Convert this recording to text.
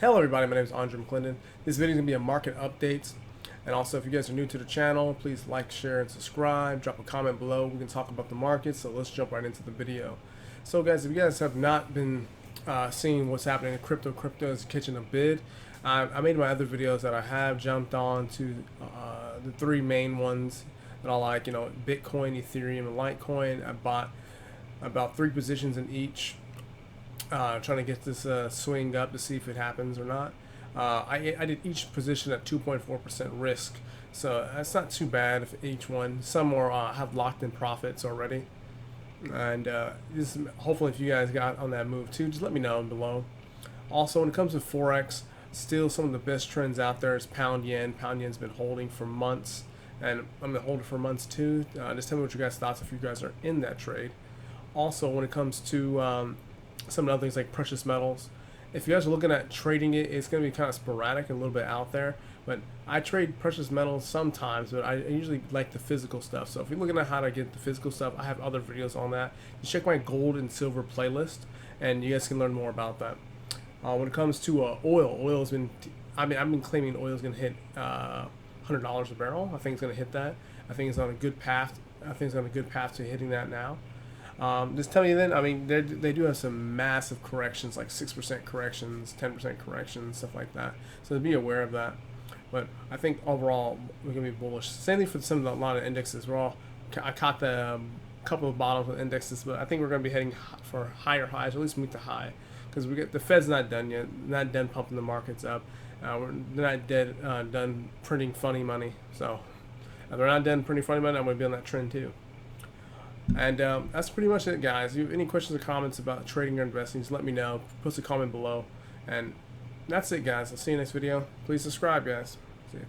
Hello everybody, my name is McClendon. This video is going to be a market updates, and also if you guys are new to the channel, please like, share, and subscribe. Drop a comment below. We can talk about the market, so let's jump right into the video. So guys, if you guys have not been seeing what's happening in crypto is catching a bid. I made my other videos that I have jumped on to the three main ones that I like, Bitcoin, Ethereum, and Litecoin. I bought about 3 positions in each. Trying to get this swing up to see if it happens or not. I did each position at 2.4% risk, so that's not too bad if each one. Some more have locked in profits already, and this hopefully if you guys got on that move too, just let me know below. Also, when it comes to Forex, still some of the best trends out there is pound yen. Pound yen's been holding for months, and I'm gonna hold it for months too. Just tell me what you guys' thoughts if you guys are in that trade. Also, when it comes to some other things like precious metals, if you guys are looking at trading it, it's going to be kind of sporadic and a little bit out there, but I trade precious metals sometimes, but I usually like the physical stuff. So if you're looking at how to get the physical stuff, I have other videos on that. You check my gold and silver playlist and you guys can learn more about that. When it comes to oil has been, I've been claiming oil is going to hit $100 a barrel. I think it's going to hit that. I think it's on a good path. I think it's on a good path to hitting that now. Just tell you then, they do have some massive corrections, like 6% corrections, 10% corrections, stuff like that. So be aware of that. But I think overall we're gonna be bullish. Same thing for a lot of indexes. I caught the couple of bottoms with indexes, but I think we're gonna be heading for higher highs, or at least meet the high, because the Fed's not done yet, not done pumping the markets up. They're not done printing funny money. So if they're not done printing funny money, I'm gonna be on that trend too. And that's pretty much it, guys. If you have any questions or comments about trading or investing, just let me know. Post a comment below. And that's it, guys. I'll see you next video. Please subscribe, guys. See you.